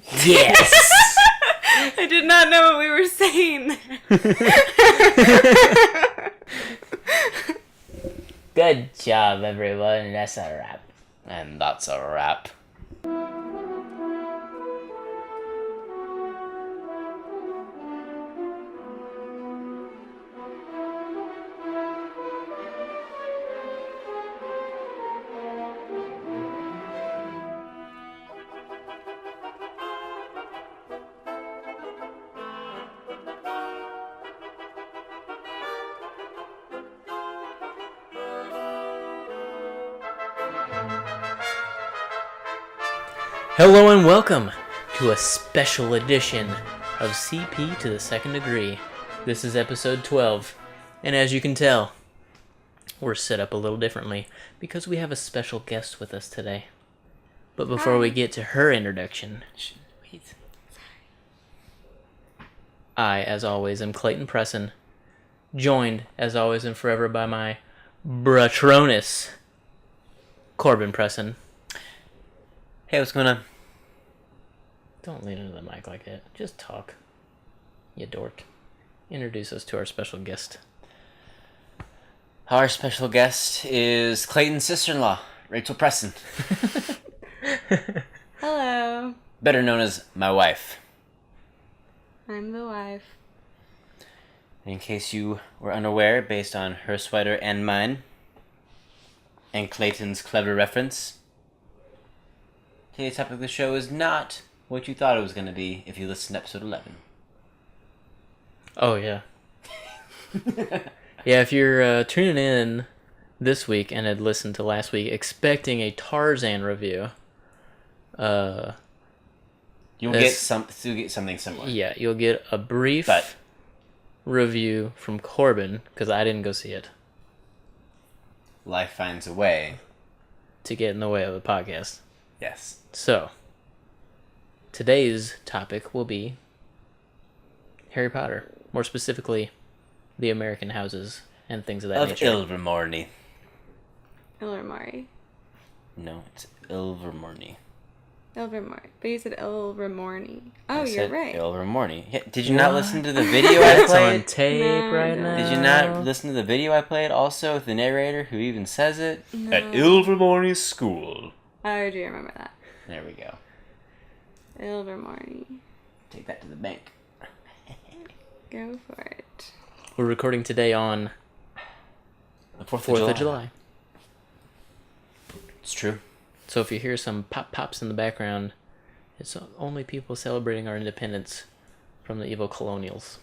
Yes! I did not know what we were saying. Good job, everyone. That's a wrap. And that's a wrap. Hello and welcome to a special edition of CP to the Second Degree. This is episode 12, and as you can tell, we're set up a little differently because we have a special guest with us today. But before we get to her introduction, I, as always, am Clayton Presson, joined, as always and forever, by my Bratronus, Corbin Presson. Hey, what's going on? Don't lean into the mic like that. Just talk. You dork. Introduce us to our special guest. Our special guest is Clayton's sister-in-law, Rachel Presson. Hello. Better known as my wife. I'm the wife. In case you were unaware, based on her sweater and mine, and Clayton's clever reference, today's topic of the show is not what you thought it was going to be if you listened to episode 11. Oh, yeah. Yeah, if you're tuning in this week and had listened to last week expecting a Tarzan review, You'll get something similar. Yeah, you'll get a brief review from Corbin, because I didn't go see it. Life finds a way to get in the way of the podcast. Yes. So, today's topic will be Harry Potter. More specifically, the American houses and things of that nature. Ilvermorny. Ilvermorny. No, it's Ilvermorny. Ilvermorny. But you said Ilvermorny. Oh, I you're said right. Ilvermorny. Yeah, did you not listen to the video I That's played? on tape right now. Did you not listen to the video I played also with the narrator who even says it? No. At Ilvermorny School. I do remember that. There we go. Ilvermorny. Take that to the bank. Go for it. We're recording today on The 4th Fourth of July. It's true. So if you hear some pops in the background, it's only people celebrating our independence from the evil colonials.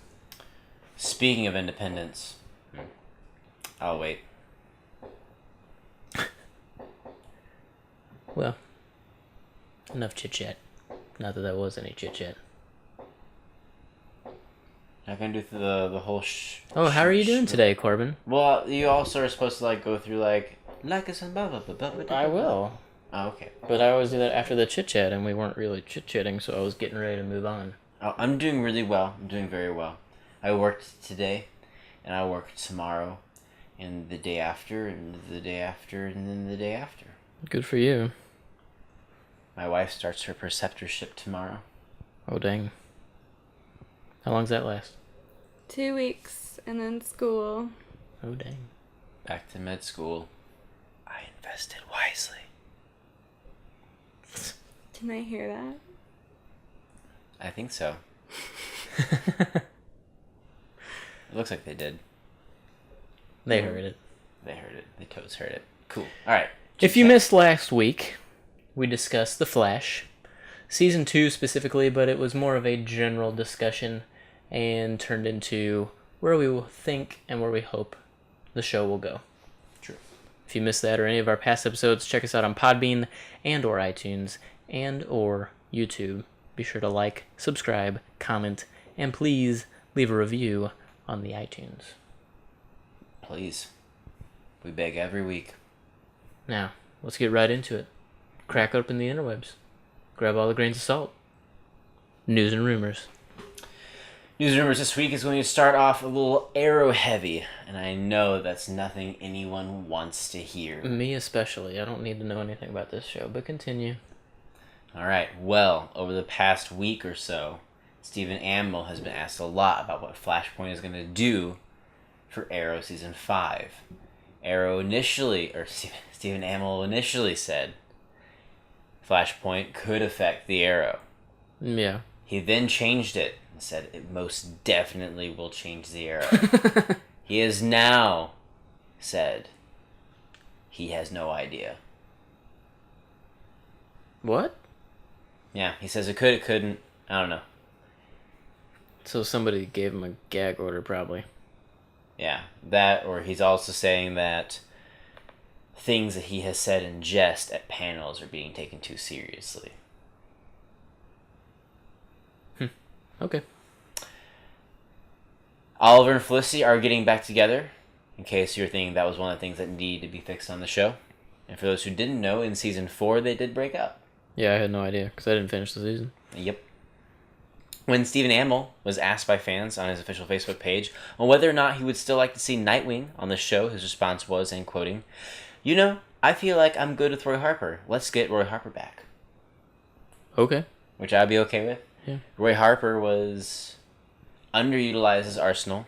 Speaking of independence, I'll wait. Well, enough chit-chat. Not that that was any chit-chat. Not gonna do the whole Oh, how are you doing today, Corbin? Well, you also are supposed to go through like us and blah blah blah blah blah. I will. Oh, okay. But I always do that after the chit-chat, and we weren't really chit-chatting, so I was getting ready to move on. Oh, I'm doing really well. I'm doing very well. I worked today, and I worked tomorrow, and the day after, and the day after, and then the day after. Good for you. My wife starts her preceptorship tomorrow. Oh, dang. How long does that last? 2 weeks and then school. Oh, dang. Back to med school. I invested wisely. Can I hear that? I think so. It looks like they did. They heard it. They heard it. They totes heard it. Cool. Alright. If you missed last week, we discussed The Flash. Season 2 specifically, but it was more of a general discussion and turned into where we will think and where we hope the show will go. True. If you missed that or any of our past episodes, check us out on Podbean and or iTunes and or YouTube. Be sure to like, subscribe, comment, and please leave a review on the iTunes. Please. We beg every week. Now, let's get right into it. Crack open the interwebs. Grab all the grains of salt. News and rumors. News and rumors this week is going to start off a little arrow heavy, and I know that's nothing anyone wants to hear. Me especially. I don't need to know anything about this show, but continue. Alright, well, over the past week or so, Stephen Amell has been asked a lot about what Flashpoint is going to do for Arrow Season 5. Stephen Amell initially said Flashpoint could affect the Arrow. Yeah. He then changed it and said it most definitely will change the Arrow. He has now said he has no idea. What? Yeah, he says it could, it couldn't. I don't know. So somebody gave him a gag order, probably. Yeah, that, or he's also saying that things that he has said in jest at panels are being taken too seriously. Okay. Oliver and Felicity are getting back together, in case you're thinking that was one of the things that needed to be fixed on the show. And for those who didn't know, in Season 4, they did break up. Yeah, I had no idea, because I didn't finish the season. Yep. When Stephen Amell was asked by fans on his official Facebook page on whether or not he would still like to see Nightwing on the show, his response was, and quoting, "You know, I feel like I'm good with Roy Harper. Let's get Roy Harper back." Okay. Which I'd be okay with. Yeah. Roy Harper was underutilized as Arsenal.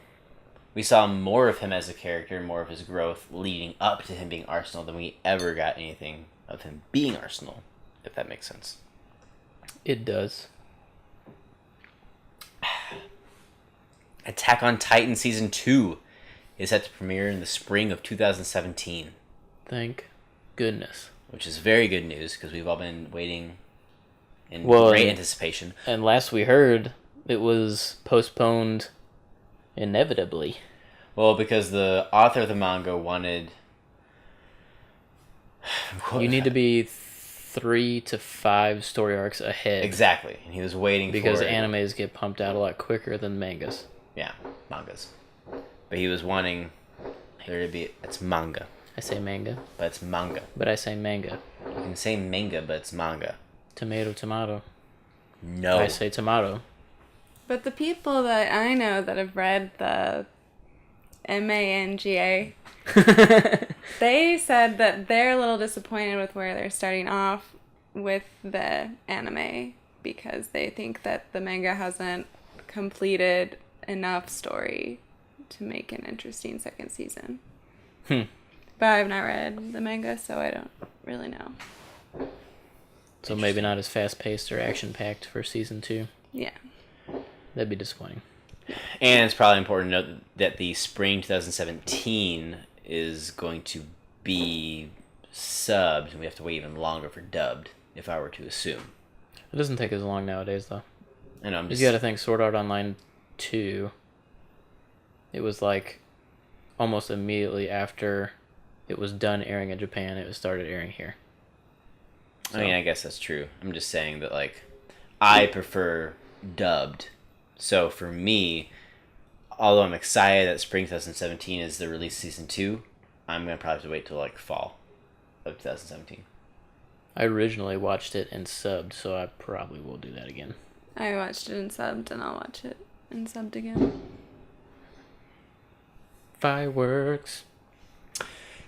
We saw more of him as a character, more of his growth leading up to him being Arsenal than we ever got anything of him being Arsenal, if that makes sense. It does. Attack on Titan Season 2 is set to premiere in the spring of 2017. Thank goodness. Which is very good news, because we've all been waiting in Well, great anticipation. And last we heard, it was postponed inevitably. Well, because the author of the manga wanted... You need to be 3 to 5 story arcs ahead. Exactly, and he was waiting because for it. animes get pumped out a lot quicker than mangas. Yeah, mangas. But he was wanting there to be... It's manga. I say manga. But it's manga. But I say manga. You can say manga, but it's manga. Tomato, tomato. No. I say tomato. But the people that I know that have read the manga, they said that they're a little disappointed with where they're starting off with the anime because they think that the manga hasn't completed enough story to make an interesting second season. But I've not read the manga, so I don't really know. So maybe not as fast-paced or action-packed for Season 2. Yeah. That'd be disappointing. And it's probably important to note that the spring 2017 is going to be subbed, and we have to wait even longer for dubbed, if I were to assume. It doesn't take as long nowadays, though. I know, I'm just... You gotta think Sword Art Online 2, it was like almost immediately after it was done airing in Japan, it was started airing here. So. I mean, I guess that's true. I'm just saying that, like, I prefer dubbed. So for me, although I'm excited that spring 2017 is the release Season 2, I'm going to probably have to wait till, like, fall of 2017. I originally watched it in subbed, so I probably will do that again. I watched it in subbed, and I'll watch it in subbed again. Fireworks.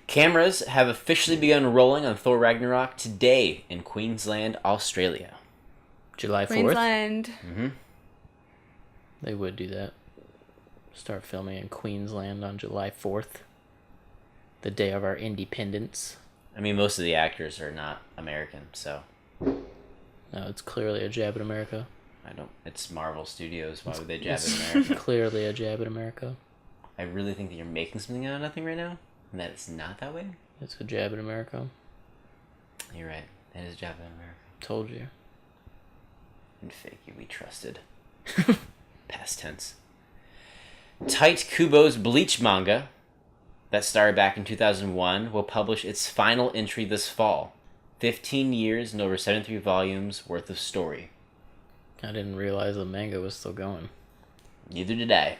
Cameras have officially begun rolling on Thor Ragnarok today in Queensland, Australia. July 4th? Queensland. Mm-hmm. They would do that. Start filming in Queensland on July 4th. The day of our independence. I mean, most of the actors are not American, so... No, it's clearly a jab at America. It's Marvel Studios. Why would they jab at America? Clearly a jab at America. I really think that you're making something out of nothing right now, and that it's not that way. It's a jab at America. You're right. It is a jab at America. Told you. And fake you, we trusted. Past tense. Tite Kubo's Bleach manga, that started back in 2001, will publish its final entry this fall. 15 years and over 73 volumes worth of story. I didn't realize the manga was still going. Neither did I.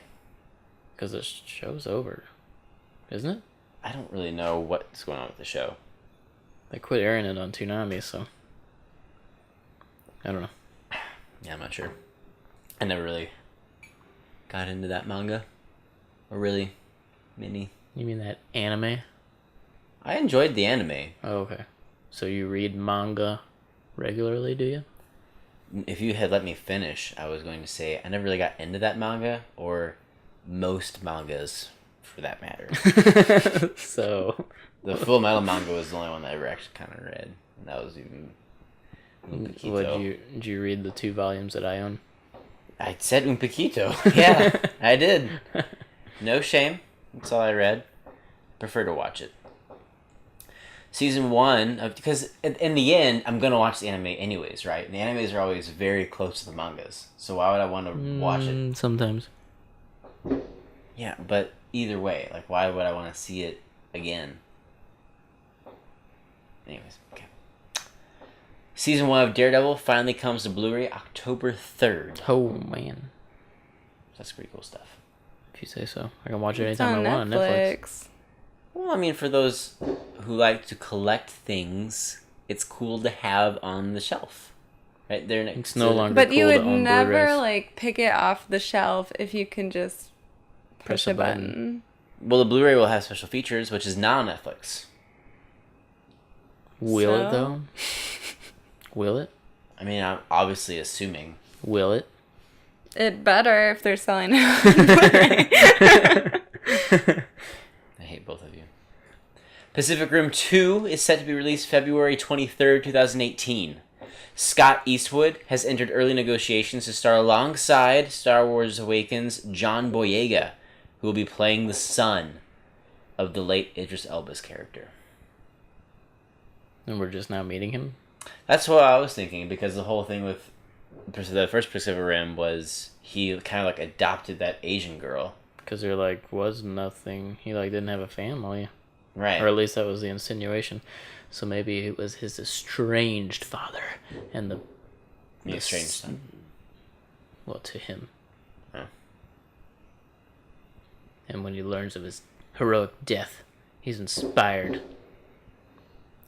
Because the show's over. Isn't it? I don't really know what's going on with the show. They quit airing it on Toonami, so... I don't know. Yeah, I'm not sure. I never really got into that manga. Or really mini. You mean that anime? I enjoyed the anime. Oh, okay. So you read manga regularly, do you? If you had let me finish, I was going to say I never really got into that manga, or most mangas, for that matter. So... The Full Metal manga was the only one that I ever actually kind of read. And that was even... Did you read the 2 volumes that I own? I said un poquito. Yeah, I did. No shame. That's all I read. Prefer to watch it. Season 1, because in the end, I'm going to watch the anime anyways, right? And the animes are always very close to the mangas. So why would I want to watch it? Sometimes. Yeah, but either way, like, why would I want to see it again? Anyways, okay. Season 1 of Daredevil finally comes to Blu-ray October 3rd. Oh, man. That's pretty cool stuff. If you say so. I can watch it It's anytime on I want on Netflix. Well, I mean, for those who like to collect things, it's cool to have on the shelf. Right? It's no longer But cool you to would own never, Blu-rays. like, pick it off the shelf if you can just Press push a a button. button. Well, the Blu-ray will have special features, which is not on Netflix. Will it, So? though? Will it? I mean, I'm obviously assuming. Will it? It better if they're selling it on Blu-ray. I hate both of you. Pacific Rim 2 is set to be released February 23rd, 2018. Scott Eastwood has entered early negotiations to star alongside Star Wars Awakens' John Boyega, who will be playing the son of the late Idris Elba's character. And we're just now meeting him? That's what I was thinking, because the whole thing with the first Pacific Rim was he kind of like adopted that Asian girl. Because there, like, was nothing. He, like, didn't have a family. Right. Or at least that was the insinuation. So maybe it was his estranged father and the estranged son. Well, to him. Oh. And when he learns of his heroic death, he's inspired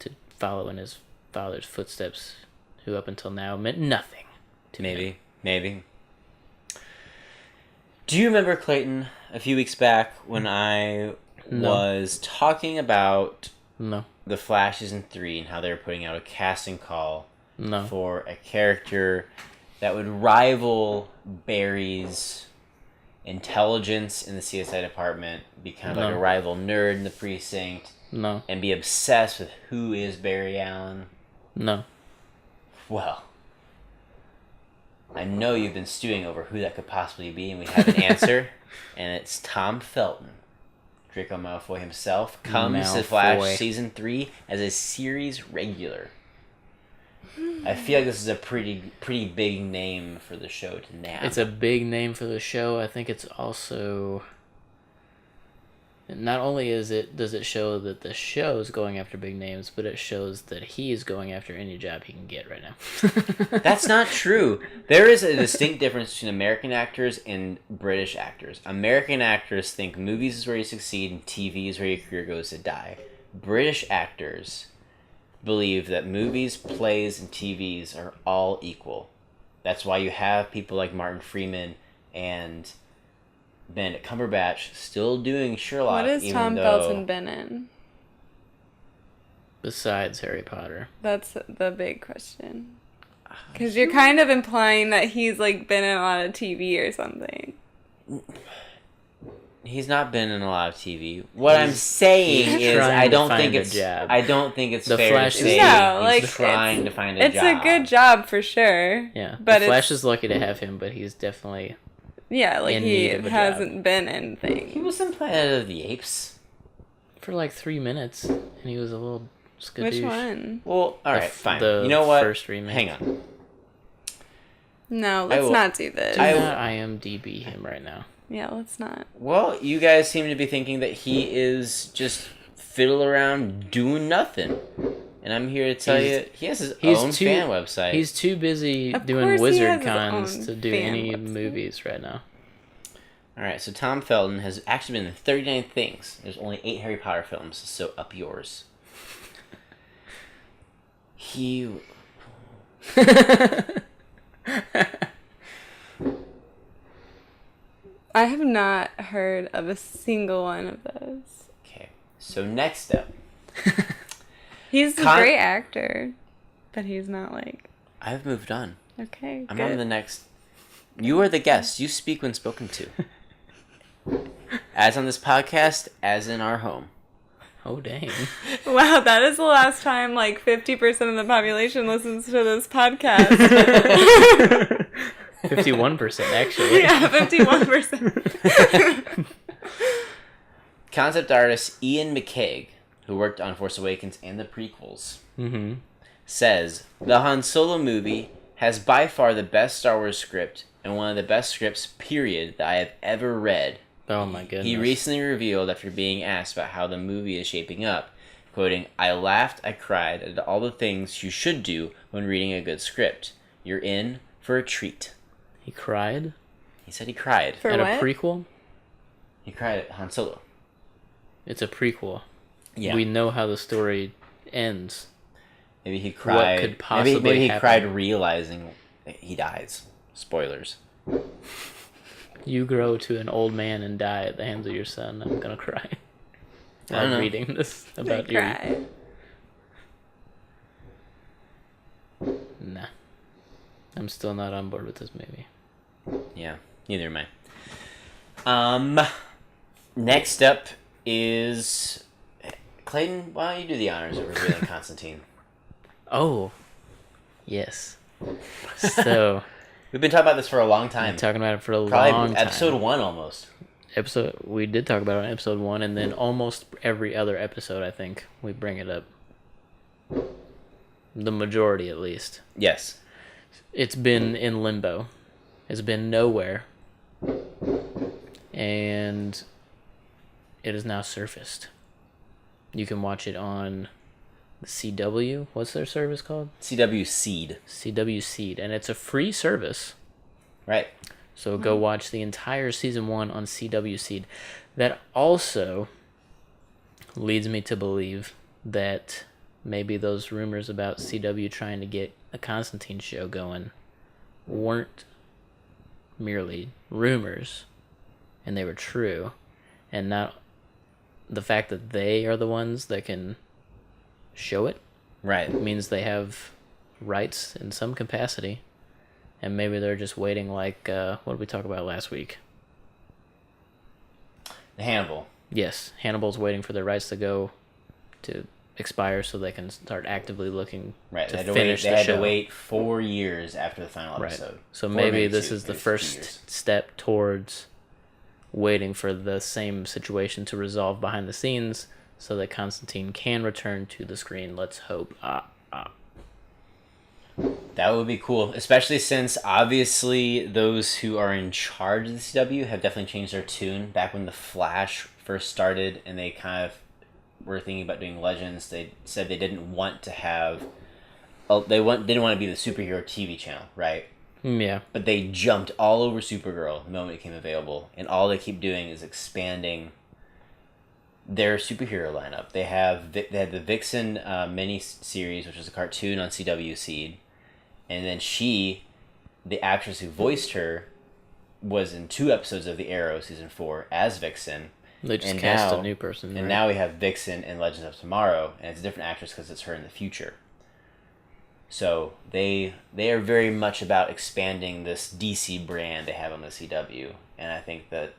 to follow in his father's footsteps, who up until now meant nothing to him. Maybe. Do you remember, Clayton, a few weeks back when I was talking about The Flash Season 3 and how they were putting out a casting call for a character that would rival Barry's intelligence in the CSI department, be kind of like a rival nerd in the precinct, and be obsessed with who is Barry Allen? No. Well, I know you've been stewing over who that could possibly be, and we have an answer, and it's Tom Felton. Draco Malfoy himself comes to Flash Season 3 as a series regular. I feel like this is a pretty big name for the show to nab. It's a big name for the show. I think it's also... Not only does it show that the show is going after big names, but it shows that he's going after any job he can get right now. That's not true. There is a distinct difference between American actors and British actors. American actors think movies is where you succeed and TV is where your career goes to die. British actors believe that movies, plays, and TVs are all equal. That's why you have people like Martin Freeman and Benedict Cumberbatch still doing Sherlock. What has Tom Felton been in? Besides Harry Potter. That's the big question. Because you're kind of implying that he's like been in a lot of TV or something. He's not been in a lot of TV. What I'm saying is, I don't think it's fair to say he's trying to find a job. It's a good job for sure. Yeah, but the Flash is lucky to have him, but he's definitely he hasn't been in things. He was in Planet of the Apes for like 3 minutes, and he was a little skadoosh. Which one? Well, all right, fine. The you know what? First remake. Hang on. No, let's not do this. Do not IMDb him right now. Yeah, let's not. Well, you guys seem to be thinking that he is just fiddle around doing nothing. And I'm here to tell you, he has his own fan website. He's too busy doing wizard cons to do any movies right now. Alright, so Tom Felton has actually been in 39 things. There's only 8 Harry Potter films, so up yours. I have not heard of a single one of those. Okay, so next up. He's a great actor. But he's not like... I've moved on. Okay, I'm good. on the next... You are the guest. You speak when spoken to. As on this podcast, as in our home. Oh, dang. Wow, that is the last time, like, 50% of the population listens to this podcast. 51%, actually. Yeah, 51%. Concept artist Ian McCaig, who worked on Force Awakens and the prequels, says, the Han Solo movie has by far the best Star Wars script and one of the best scripts, period, that I have ever read. Oh, my goodness. He recently revealed after being asked about how the movie is shaping up, quoting, I laughed, I cried, at all the things you should do when reading a good script. You're in for a treat. He cried? He said he cried. For At what? a prequel? He cried at Han Solo. It's a prequel. Yeah. We know how the story ends. Maybe he cried. What could possibly maybe he happen? cried realizing that he dies. Spoilers. You grow to an old man and die at the hands of your son. I'm gonna cry. I don't I'm know. reading this I about your... cry. Nah. I'm still not on board with this movie. Yeah, neither am I. Next up is... Clayton, why don't you do the honors of revealing Constantine? Oh. Yes. So... We've been talking about this for a long I've time. been talking about it for a Probably long time. episode 1 almost. We did talk about it on episode 1, and then almost every other episode, I think, we bring it up. The majority, at least. Yes. It's been in limbo. It's been nowhere. And it is now surfaced. You can watch it on the CW. What's their service called? CW Seed. CW Seed. And it's a free service. Right. So go watch the entire season 1 on CW Seed. That also leads me to believe that maybe those rumors about CW trying to get a Constantine show going weren't merely rumors, and they were true, and not the fact that they are the ones that can show it Right. means they have rights in some capacity. And maybe they're just waiting like, what did we talk about last week? Hannibal. Yes, Hannibal's waiting for their rights to expire so they can start actively looking Right. to They had to finish wait, the they had show. to wait 4 years after the final Right. episode. So 4, maybe maybe this 2, is the maybe 2 first years. step towards waiting for the same situation to resolve behind the scenes so that Constantine can return to the screen. Let's hope. That would be cool, especially since obviously those who are in charge of the CW have definitely changed their tune. Back when The Flash first started and they kind of were thinking about doing Legends, they said they didn't want to have... didn't want to be the superhero TV channel, right? Yeah. But they jumped all over Supergirl the moment it became available, and all they keep doing is expanding their superhero lineup. They had the Vixen mini series, which was a cartoon on CW Seed, and then the actress who voiced her, was in 2 episodes of The Arrow season 4 as Vixen. They just And cast now- a new person. And right? now we have Vixen in Legends of Tomorrow, and it's a different actress because it's her in the future. So they are very much about expanding this DC brand they have on the CW, and I think that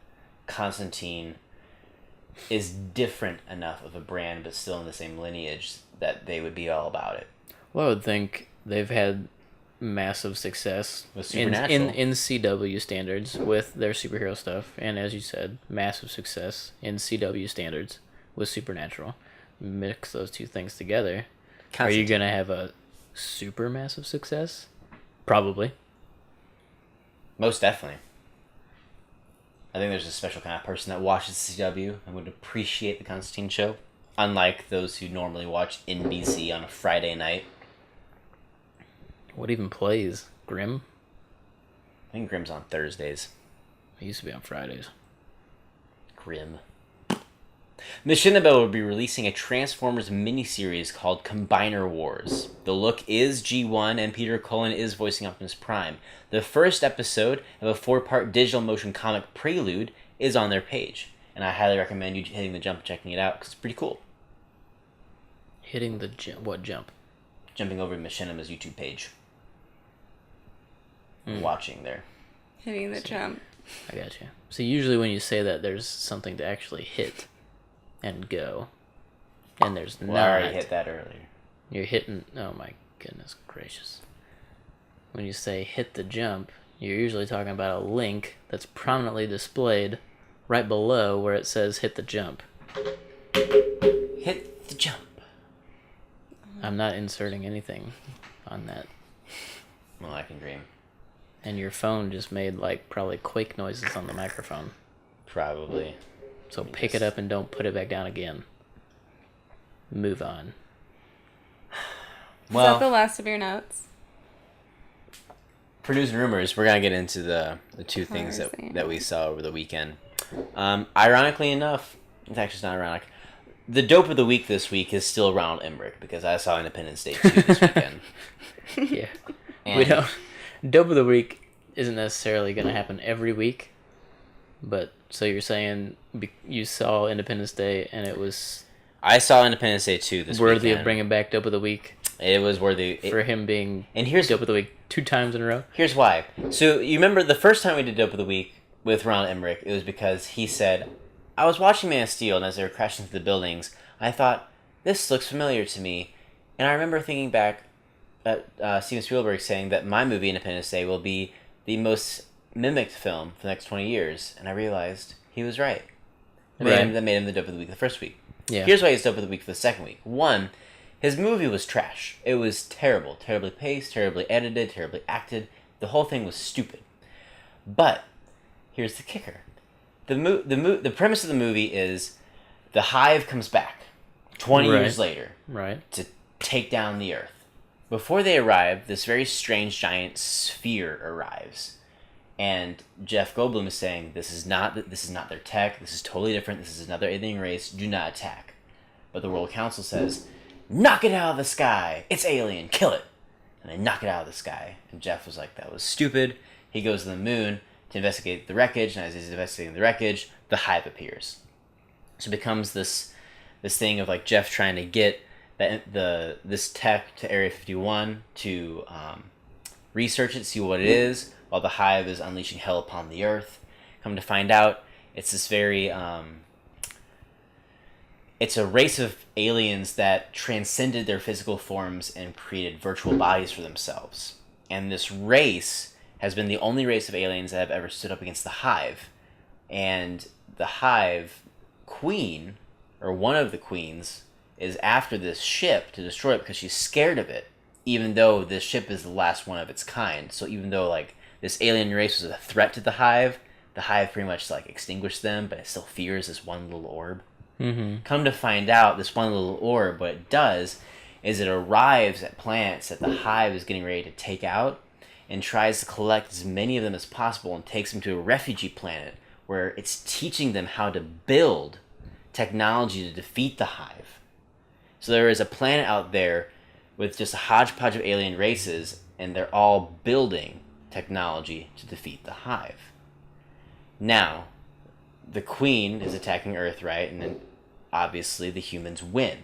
Constantine is different enough of a brand, but still in the same lineage, that they would be all about it. Well, I would think they've had massive success With in Supernatural. CW standards with their superhero stuff, and as you said, massive success in CW standards with Supernatural. Mix those two things together. Are you gonna have a super massive success? Probably. Most definitely. I think there's a special kind of person that watches CW and would appreciate the Constantine show, unlike those who normally watch NBC on a Friday night. What even plays? Grimm? I think Grimm's on Thursdays. It used to be on Fridays. Grim. Machinabel will be releasing a Transformers miniseries called Combiner Wars. The look is G1 and Peter Cullen is voicing Optimus Prime. The first episode of a 4-part digital motion comic Prelude is on their page, and I highly recommend you hitting the jump and checking it out because it's pretty cool. Hitting the what jump? jumping over to Machinima's YouTube page. Watching there. Hitting the jump. I got you. So usually when you say that, there's something to actually hit and go. And there's not. I already hit that earlier. You're hitting... Oh my goodness gracious. When you say hit the jump, you're usually talking about a link that's prominently displayed right below where it says hit the jump. Hit the jump. I'm not inserting anything on that. Well, I can dream. And your phone just made, like, probably quake noises on the microphone. Probably. So pick it up and don't put it back down again. Move on. Well, Is that the last of your notes? For news and rumors, we're going to get into the two things that we saw over the weekend. Ironically enough, it's actually not ironic, the dope of the week this week is still Ronald Emmerich, because I saw Independence Day 2 this weekend. Yeah. And We don't... Dope of the week isn't necessarily going to happen every week, but so you're saying you saw Independence Day and it was I saw Independence Day 2 this worthy weekend. of bringing back Dope of the Week It was worthy. for him being And here's Dope of the Week 2 times in a row. Here's why. So you remember the first time we did Dope of the Week with Ronald Emmerich, it was because he said, I was watching Man of Steel, and as they were crashing through the buildings, I thought, this looks familiar to me. And I remember thinking back at Steven Spielberg saying that my movie, Independence Day, will be the most mimicked film for the next 20 years. And I realized he was right. That made him the Dope of the Week the first week. Yeah. Here's why he's Dope of the Week for the second week. One, his movie was trash. It was terrible. Terribly paced, terribly edited, terribly acted. The whole thing was stupid. But here's the kicker. The premise of the movie is the Hive comes back 20 years later to take down the Earth. Before they arrive, this very strange giant sphere arrives. And Jeff Goldblum is saying, this is not their tech, this is totally different, this is another alien race, do not attack. But the World Council says, knock it out of the sky, it's alien, kill it. And they knock it out of the sky. And Jeff was like, that was stupid. He goes to the moon to investigate the wreckage, and as he's investigating the wreckage, the Hive appears. So it becomes this thing of like Jeff trying to get this tech to Area 51 to research it, see what it is, while the Hive is unleashing hell upon the Earth. Come to find out, it's this very... it's a race of aliens that transcended their physical forms and created virtual bodies for themselves. And this race has been the only race of aliens that have ever stood up against the Hive. And the Hive queen, or one of the queens, is after this ship to destroy it because she's scared of it, even though this ship is the last one of its kind. So even though like this alien race was a threat to the Hive pretty much like extinguished them, but it still fears this one little orb. Mm-hmm. Come to find out, this one little orb, what it does is it arrives at planets that the Hive is getting ready to take out and tries to collect as many of them as possible and takes them to a refugee planet where it's teaching them how to build technology to defeat the Hive. So there is a planet out there with just a hodgepodge of alien races, and they're all building technology to defeat the Hive. Now, the Queen is attacking Earth, right? And then obviously the humans win.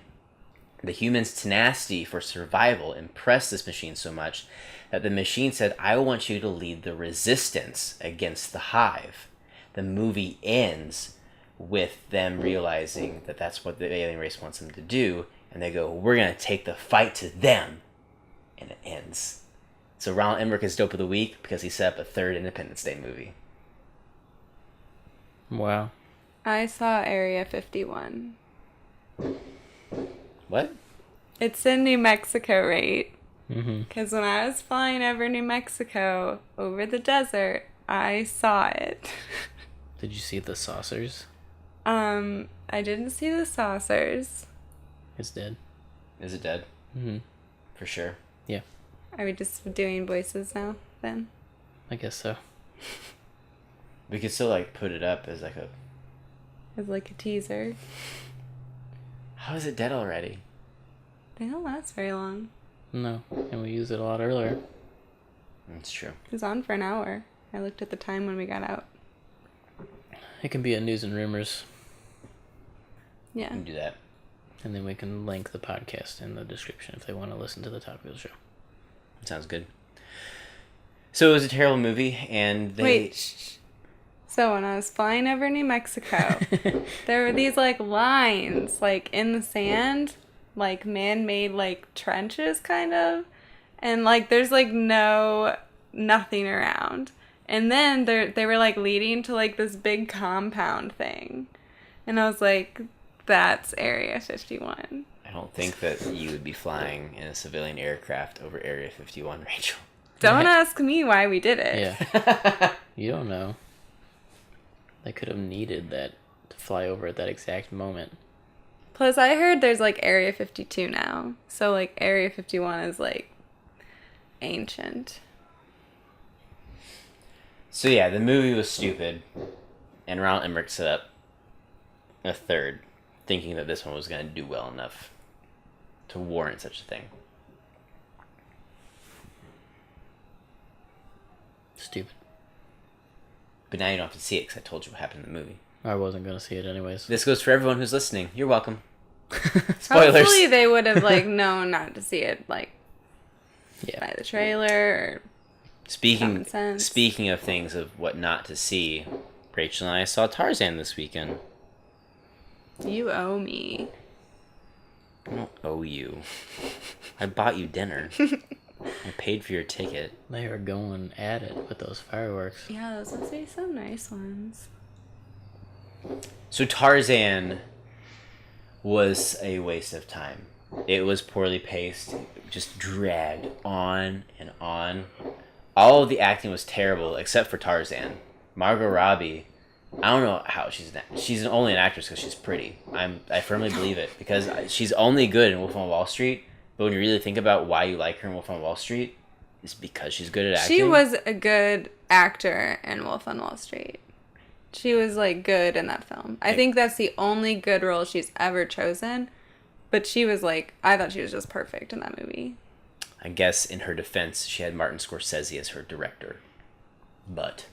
The humans' tenacity for survival impressed this machine so much that the machine said, I want you to lead the resistance against the Hive. The movie ends with them realizing that that's what the alien race wants them to do, and they go, we're going to take the fight to them. And it ends. So Ronald Emmerich is Dope of the Week because he set up a third Independence Day movie. Wow. I saw Area 51. What? It's in New Mexico, right? Mm-hmm. Because when I was flying over New Mexico, over the desert, I saw it. Did you see the saucers? I didn't see the saucers. It's dead. Is it dead? Mm-hmm. For sure. Yeah. Are we just doing voices now, then? I guess so. We could still like put it up as like a... As like a teaser. How is it dead already? They don't last very long. No, and we used it a lot earlier. That's true. It was on for an hour. I looked at the time when we got out. It can be a news and rumors. Yeah. We can do that. And then we can link the podcast in the description if they want to listen to the topic of the show. Sounds good. So it was a terrible movie, and they... Wait, So when I was flying over New Mexico, there were these, like, lines, like, in the sand, like, man-made, like, trenches, kind of. And, like, there's, like, nothing around. And then they were, like, leading to, like, this big compound thing. And I was like, that's Area 51. I don't think that you would be flying in a civilian aircraft over Area 51, Rachel. Don't ask me why we did it. Yeah. You don't know. They could have needed that to fly over at that exact moment. Plus, I heard there's, like, Area 52 now. So, like, Area 51 is, like, ancient. So, yeah, the movie was stupid. And Ronald Emmerich set up a third, thinking that this one was going to do well enough to warrant such a thing. Stupid. But now you don't have to see it because I told you what happened in the movie. I wasn't going to see it anyways. This goes for everyone who's listening. You're welcome. Spoilers. Hopefully they would have, like, known not to see it, like, by the trailer or Speaking common sense. Speaking of things of what not to see, Rachel and I saw Tarzan this weekend. You owe me. I don't owe you. I bought you dinner. I paid for your ticket. They are going at it with those fireworks. Yeah, those must be some nice ones. So Tarzan was a waste of time. It was poorly paced. It just dragged on and on. All of the acting was terrible except for Tarzan. Margot Robbie, I don't know how she's only an actress because she's pretty. I firmly believe it because she's only good in Wolf on Wall Street. But when you really think about why you like her in Wolf on Wall Street, it's because she's good at acting. She was a good actor in Wolf on Wall Street. She was, like, good in that film. I think that's the only good role she's ever chosen. But she was, like, I thought she was just perfect in that movie. I guess in her defense, she had Martin Scorsese as her director. But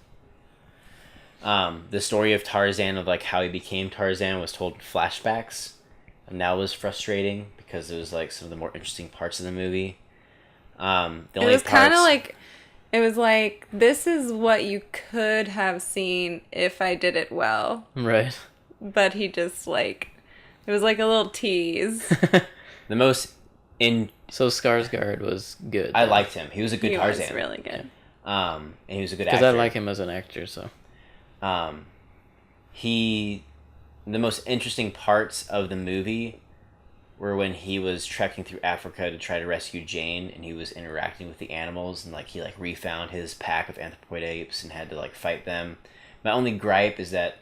the story of Tarzan, of, like, how he became Tarzan, was told in flashbacks. And that was frustrating because it was, like, some of the more interesting parts of the movie. It was kind of like... It was like, this is what you could have seen if I did it well. Right. But he just, like... It was like a little tease. The most... So Skarsgård was good. I liked him. He was a good Tarzan. He was really good. And he was a good actor. Because I like him as an actor, so... The most interesting parts of the movie were when he was trekking through Africa to try to rescue Jane, and he was interacting with the animals, and, like, he, like, refound his pack of anthropoid apes and had to, like, fight them. My only gripe is that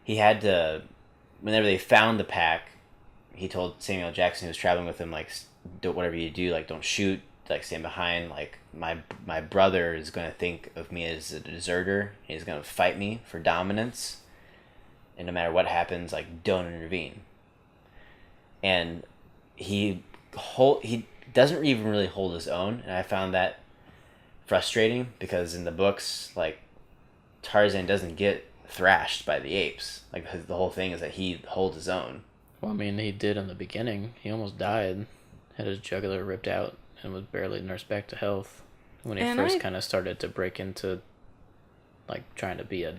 he had to, whenever they found the pack, he told Samuel Jackson, who was traveling with him, like, don't, whatever you do, like, don't shoot, like, stand behind, like, my brother is going to think of me as a deserter, he's going to fight me for dominance, and no matter what happens, like, don't intervene. And he doesn't even really hold his own, and I found that frustrating because in the books, like, Tarzan doesn't get thrashed by the apes. Like, the whole thing is that he holds his own. Well, I mean, he did in the beginning. He almost died, had his jugular ripped out, and was barely nursed back to health when he first kind of started to break into, like, trying to be a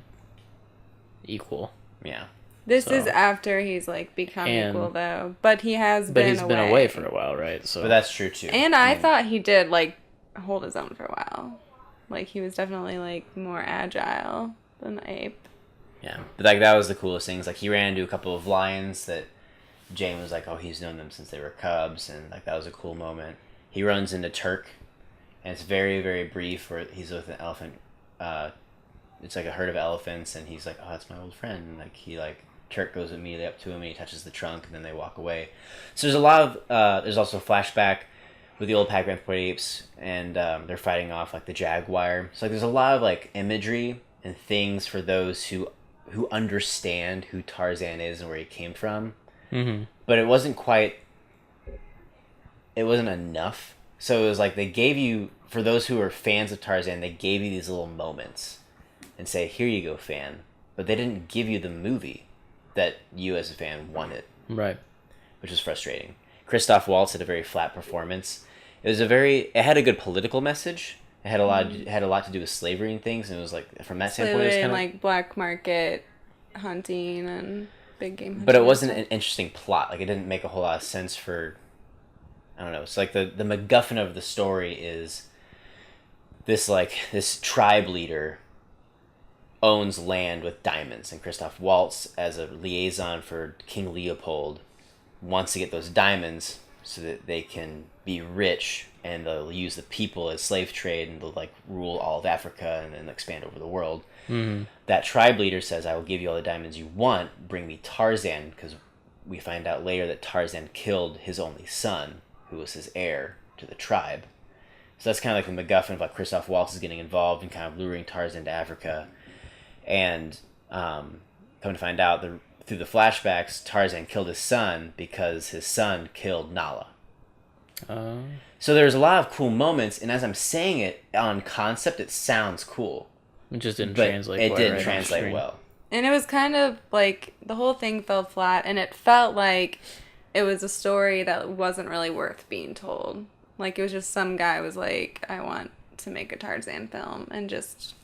equal. Yeah. This is after he's, like, become equal, though. But he has been away. But he's been away for a while, right? So. But that's true, too. And I thought he did, like, hold his own for a while. Like, he was definitely, like, more agile than the ape. Yeah. But, like, that was the coolest things. Like, he ran into a couple of lions that Jane was like, oh, he's known them since they were cubs. And, like, that was a cool moment. He runs into Turk. And it's very, very brief where he's with an elephant. It's, like, a herd of elephants. And he's like, oh, that's my old friend. And, like, he, like... Turk goes immediately up to him and he touches the trunk and then they walk away. So there's a lot of there's also a flashback with the old pack of anthropoid apes and they're fighting off, like, the jaguar. So, like, there's a lot of, like, imagery and things for those who understand who Tarzan is and where he came from. Mm-hmm. But it wasn't enough. So it was like they gave you, for those who are fans of Tarzan, they gave you these little moments and say, here you go, fan. But they didn't give you the movie that you as a fan wanted. Right. which was frustrating. Christoph Waltz had a very flat performance. It had a good political message. It had a lot to do with slavery and things, and it was like from that standpoint, it was kind of like black market hunting and big game hunting. But it wasn't an interesting plot. Like, it didn't make a whole lot of sense for, I don't know. It's like the MacGuffin of the story is this tribe leader owns land with diamonds, and Christoph Waltz, as a liaison for King Leopold, wants to get those diamonds so that they can be rich, and they'll use the people as slave trade, and they'll like rule all of Africa and then expand over the world. Mm-hmm. That tribe leader says, "I will give you all the diamonds you want. Bring me Tarzan," because we find out later that Tarzan killed his only son, who was his heir to the tribe. So that's kind of like the MacGuffin of like Christoph Waltz is getting involved and kind of luring Tarzan to Africa. And come to find out, through the flashbacks, Tarzan killed his son because his son killed Nala. So there's a lot of cool moments, and as I'm saying it, on concept, it sounds cool. It just didn't translate well. It didn't translate well. And it was kind of like, the whole thing fell flat, and it felt like it was a story that wasn't really worth being told. Like, it was just some guy was like, I want to make a Tarzan film, and just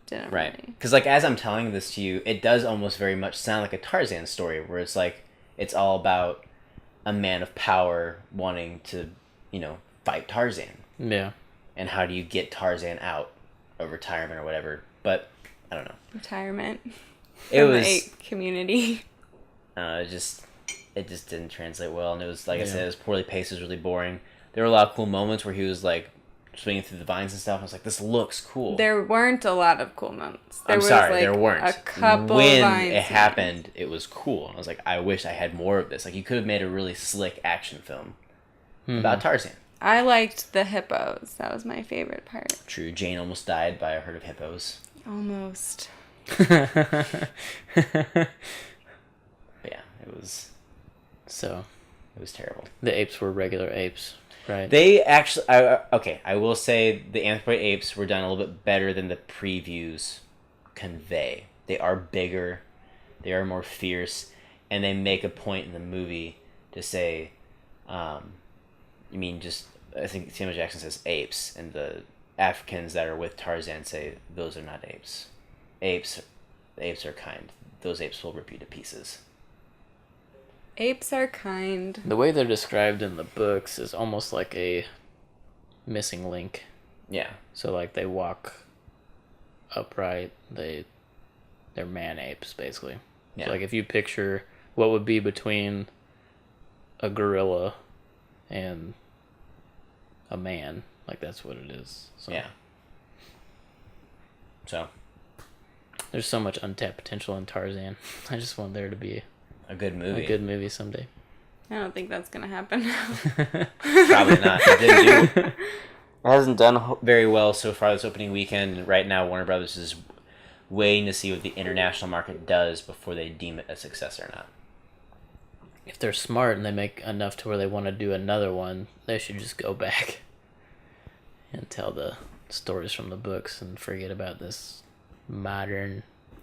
didn't right. really. Because, like, as I'm telling this to you, it does almost very much sound like a Tarzan story, where it's like, it's all about a man of power wanting to, fight Tarzan. Yeah. And how do you get Tarzan out of retirement or whatever. But, I don't know. Retirement. It was... the ape community. It just didn't translate well, and it was, like I said, it was poorly paced, it was really boring. There were a lot of cool moments where he was, like, swinging through the vines and stuff. I was like, this looks cool. There weren't a lot of cool moments. There weren't. A couple when vines it happened, it was cool. I was like, I wish I had more of this. Like, you could have made a really slick action film about Tarzan. I liked the hippos. That was my favorite part. True. Jane almost died by a herd of hippos. Almost. But yeah, it was... So... It was terrible. The apes were regular apes, right? They actually... I will say the anthropoid apes were done a little bit better than the previews convey. They are bigger, they are more fierce, and they make a point in the movie to say, I think Samuel Jackson says apes, and the Africans that are with Tarzan say, those are not apes. Apes are kind. Those apes will rip you to pieces. Apes are kind. The way they're described in the books is almost like a missing link. Yeah. So, like, they walk upright. They're man apes, basically. Yeah. So, like, if you picture what would be between a gorilla and a man, like, that's what it is. So. Yeah. So. There's so much untapped potential in Tarzan. I just want there to be a good movie. A good movie someday. I don't think that's going to happen now. Probably not. It hasn't done very well so far this opening weekend. Right now, Warner Brothers is waiting to see what the international market does before they deem it a success or not. If they're smart and they make enough to where they want to do another one, they should just go back and tell the stories from the books and forget about this modern...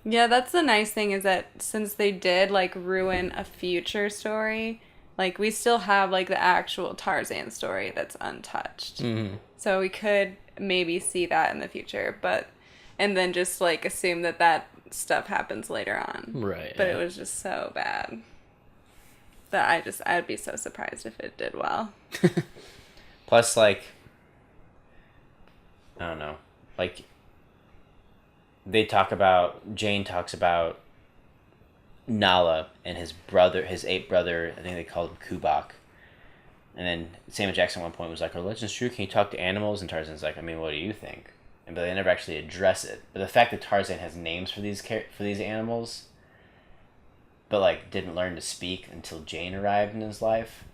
Yeah, that's the nice thing, is that since they did, like, ruin a future story, like, we still have, like, the actual Tarzan story that's untouched. Mm-hmm. So we could maybe see that in the future, and then just, like, assume that stuff happens later on. Right. But it was just so bad that I'd be so surprised if it did well. Plus, like, I don't know, like... Jane talks about Nala and his ape brother, I think they called him Kubak. And then Samuel Jackson at one point was like, "Are legends true? Can you talk to animals?" And Tarzan's like, "I mean, what do you think?" But they never actually address it. But the fact that Tarzan has names for these animals, but, like, didn't learn to speak until Jane arrived in his life,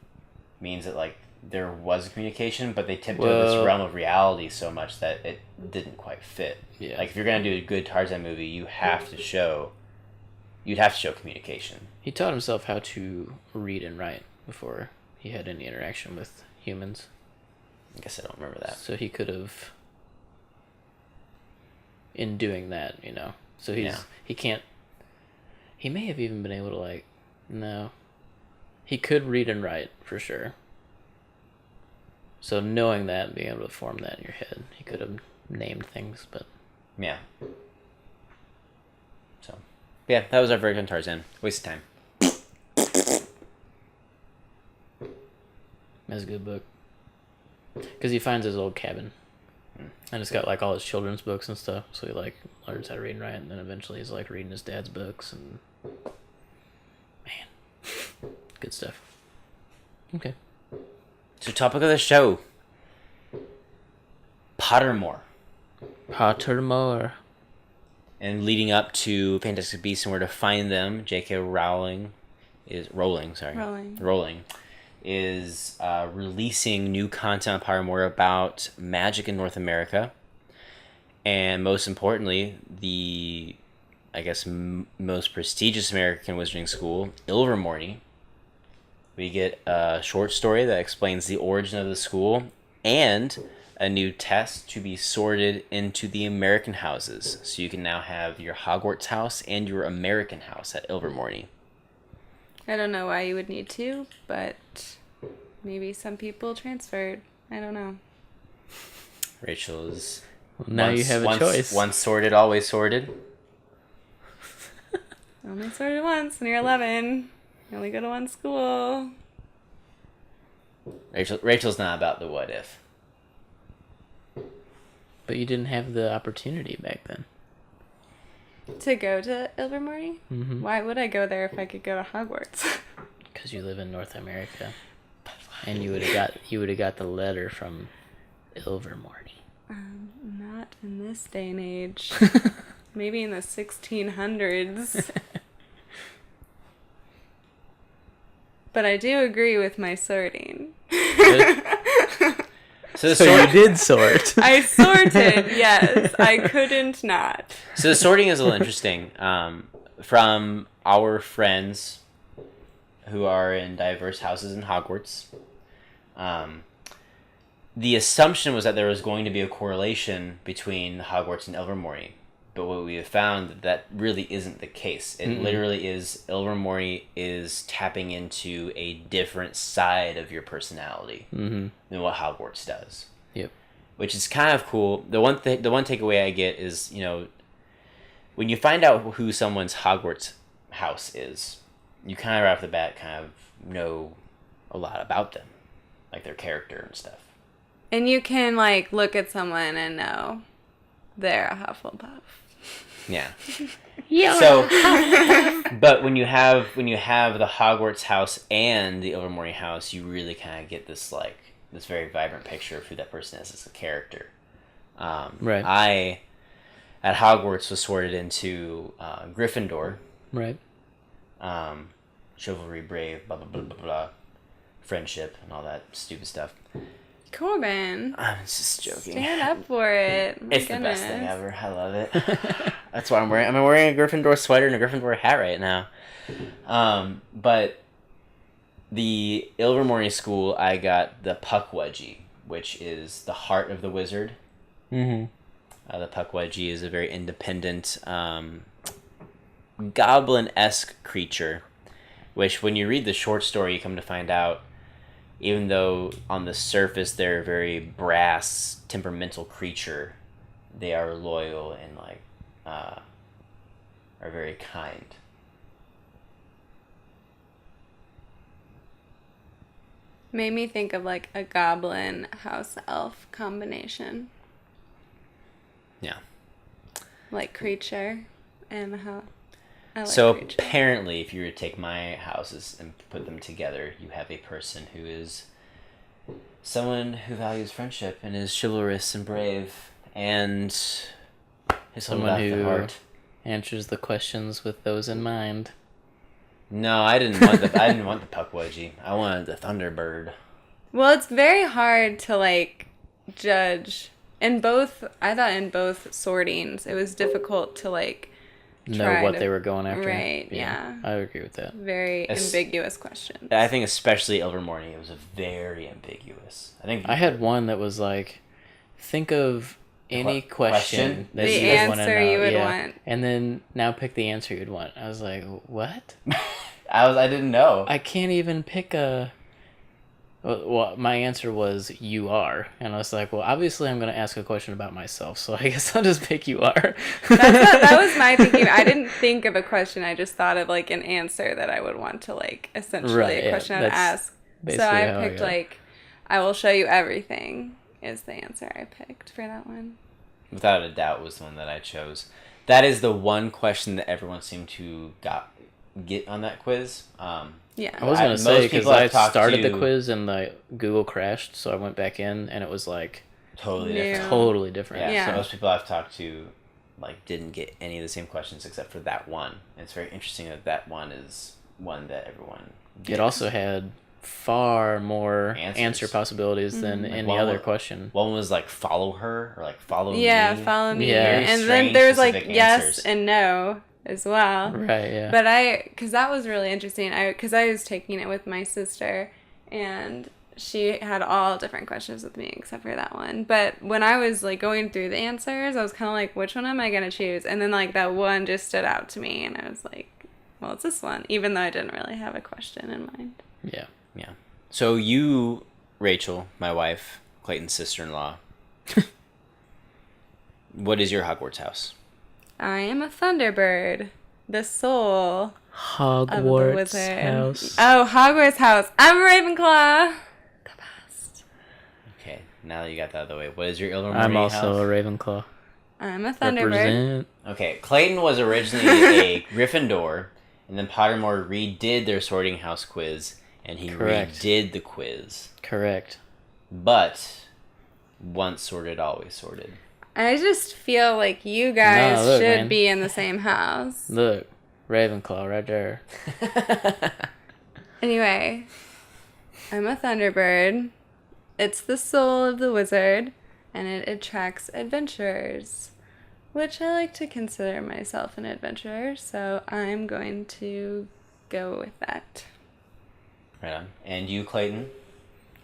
means that, like, there was a communication, but they tiptoed this realm of reality so much that it didn't quite fit. Yeah. Like, if you're gonna do a good Tarzan movie, you'd have to show communication. He taught himself how to read and write before he had any interaction with humans. I guess I don't remember that. So he could have, in doing that, so he may have even been able to, like, no, He could read and write, for sure. So knowing that and being able to form that in your head, he could have named things, but... Yeah. So, yeah, that was our version on Tarzan. Waste of time. That's a good book. Because he finds his old cabin. And it's got, like, all his children's books and stuff. So he, like, learns how to read and write. And then eventually he's, like, reading his dad's books. And... Man. Good stuff. Okay. So, topic of the show. Pottermore. Pottermore. And leading up to Fantastic Beasts and Where to Find Them, J.K. Rowling is releasing new content on Pottermore about magic in North America. And most importantly, the, I guess, most prestigious American wizarding school, Ilvermorny. We get a short story that explains the origin of the school and a new test to be sorted into the American houses. So you can now have your Hogwarts house and your American house at Ilvermorny. I don't know why you would need to, but maybe some people transferred. I don't know. Rachel is... Well, now you have a choice. Once sorted, always sorted. Only sorted once when you're 11. You only go to one school. Rachel's not about the what if. But you didn't have the opportunity back then. To go to Ilvermorny? Mm-hmm. Why would I go there if I could go to Hogwarts? Because you live in North America. And you would have got the letter from Ilvermorny. Not in this day and age. Maybe in the 1600s. But I do agree with my sorting. So you did sort. I sorted, yes. I couldn't not. So the sorting is a little interesting. From our friends who are in diverse houses in Hogwarts, the assumption was that there was going to be a correlation between Hogwarts and Ilvermorny. But what we have found that really isn't the case. It literally is, Ilvermorny is tapping into a different side of your personality than what Hogwarts does. Yep. Which is kind of cool. The one takeaway I get is, when you find out who someone's Hogwarts house is, you kind of right off the bat kind of know a lot about them. Like their character and stuff. And you can, look at someone and know they're a Hufflepuff. Yeah. So, but when you have the Hogwarts house and the Ilvermorny house, you really kind of get this this very vibrant picture of who that person is as a character. Right. I at Hogwarts was sorted into Gryffindor. Right. Chivalry, brave, blah blah blah blah blah, friendship, and all that stupid stuff. Corbin. I'm just joking. Stand up for it. It's the best thing ever. I love it. That's what I'm wearing. I'm wearing a Gryffindor sweater and a Gryffindor hat right now. But the Ilvermorny school, I got the Puckwudgie, which is the heart of the wizard. Mm-hmm. The Puckwudgie is a very independent, goblin-esque creature, which when you read the short story, you come to find out, even though on the surface they're a very brass, temperamental creature, they are loyal and are very kind. Made me think of a goblin house elf combination. Yeah. Like creature and how. So creature. apparently, if you were to take my houses and put them together, you have a person who is someone who values friendship and is chivalrous and brave and is someone who answers the questions with those in mind. No, I didn't want the Puckwudgie. I wanted the Thunderbird. Well, it's very hard to judge. I thought in both sortings, it was difficult to know what they were going after. Right, yeah. I would agree with that. Very ambiguous question. I think especially Ilvermorny, it was very ambiguous. I had one that was think of any What question that The you guys want to know. answer you would want. And then now pick the answer you'd want. I was like, what? I didn't know. I can't even pick a... Well, my answer was you are. And I was like, well, obviously I'm going to ask a question about myself, so I guess I'll just pick you are. That was my thinking. I didn't think of a question. I just thought of, like, an answer that I would want to, like, essentially Right, a yeah, question I'd ask. So how I I picked, got it. like, I will show you everything is the answer I picked for that one. Without a doubt was the one that I chose. That is the one question that everyone seemed to get on that quiz. Yeah. I was going to say, because I started the to- quiz and the Google crashed, so I went back in, and it was, like, Totally New. different. totally different. Yeah, Yeah. so most people I've talked to, like, didn't get any of the same questions except for that one. And it's very interesting that one is one that everyone It gets. also had far more Answers. answer possibilities than Like, any one other was- question. One was like follow her or like follow me. Yeah, follow me. Yeah. Very And then strange, there's, like, specific yes answers. and no as well. Right, yeah. But because that was really interesting. Because I was taking it with my sister, and she had all different questions with me except for that one. But when I was, like, going through the answers, I was kind of like, which one am I going to choose? And then, like, that one just stood out to me, and I was like, well, it's this one, even though I didn't really have a question in mind. Yeah. Yeah. So you, Rachel, my wife, Clayton's sister-in-law, what is your Hogwarts house? I am a Thunderbird, the soul of the Hogwarts wizard. house. Oh, Hogwarts house. I'm a Ravenclaw. The best. Okay, now that you got that out of the way, what is your Ilvermorny I'm house? also a Ravenclaw. I'm a Thunderbird. Represent. Okay, Clayton was originally a Gryffindor, and then Pottermore redid their sorting house quiz, and he Correct. redid the quiz. Correct. But once sorted, always sorted. I just feel like you guys No, look, should man. be in the same house. Look, Ravenclaw right there. Anyway, I'm a Thunderbird. It's the soul of the wizard, and it attracts adventurers, which I like to consider myself an adventurer, so I'm going to go with that. Right on. And you, Clayton?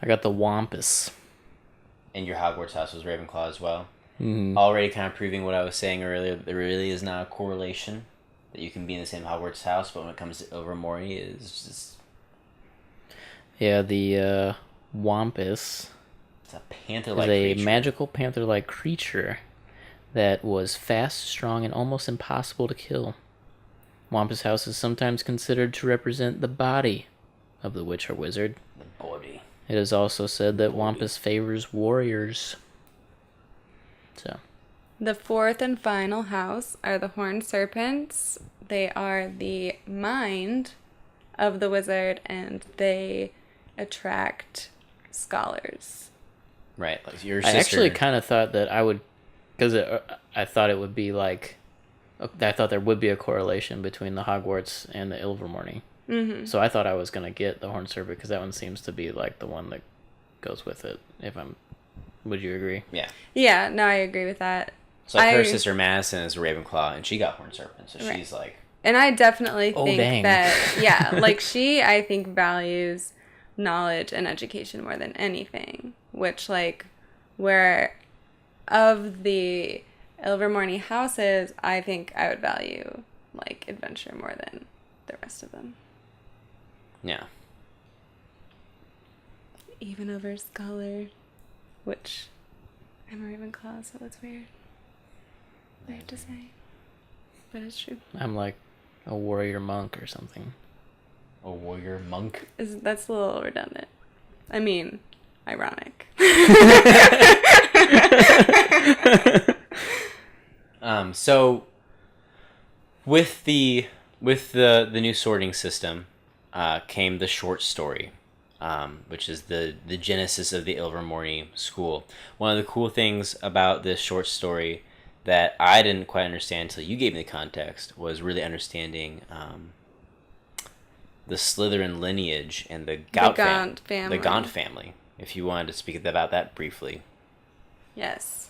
I got the Wampus. And your Hogwarts house was Ravenclaw as well? Mm-hmm. Already kind of proving what I was saying earlier, that there really is not a correlation that you can be in the same Hogwarts house, but when it comes to Ilvermorny, it's just... Yeah, the Wampus It's a panther-like is a creature. magical panther-like creature that was fast, strong, and almost impossible to kill. Wampus House is sometimes considered to represent the body of the witch or wizard. The body. It is also said that Wampus favors warriors. So, The fourth and final house are the horned serpents. They are the mind of the wizard, and they attract scholars. Right, like your I sister... actually kind of thought that I would, because I thought it would be like, I thought there would be a correlation between the Hogwarts and the Ilvermorny. Mm-hmm. So I thought I was gonna get the Horned Serpent because that one seems to be like the one that goes with it. Would you agree? Yeah. Yeah, no, I agree with that. It's like her I- sister Madison is a Ravenclaw, and she got Horned Serpent, so Right. she's like... And I definitely Oh, think dang. that, yeah, like I think values knowledge and education more than anything, which, like, where of the Ilvermorny houses, I think I would value, like, adventure more than the rest of them. Yeah. Even over scholar, which I'm a Ravenclaw, so that's weird. I have to say. But it's true. I'm like a warrior monk or something. A warrior monk. That's a little redundant. I mean, ironic. So with the new sorting system came the short story, which is the genesis of the Ilvermorny school. One of the cool things about this short story that I didn't quite understand until you gave me the context was really understanding the Slytherin lineage and the Gaunt family. The Gaunt family. If you wanted to speak about that briefly. Yes.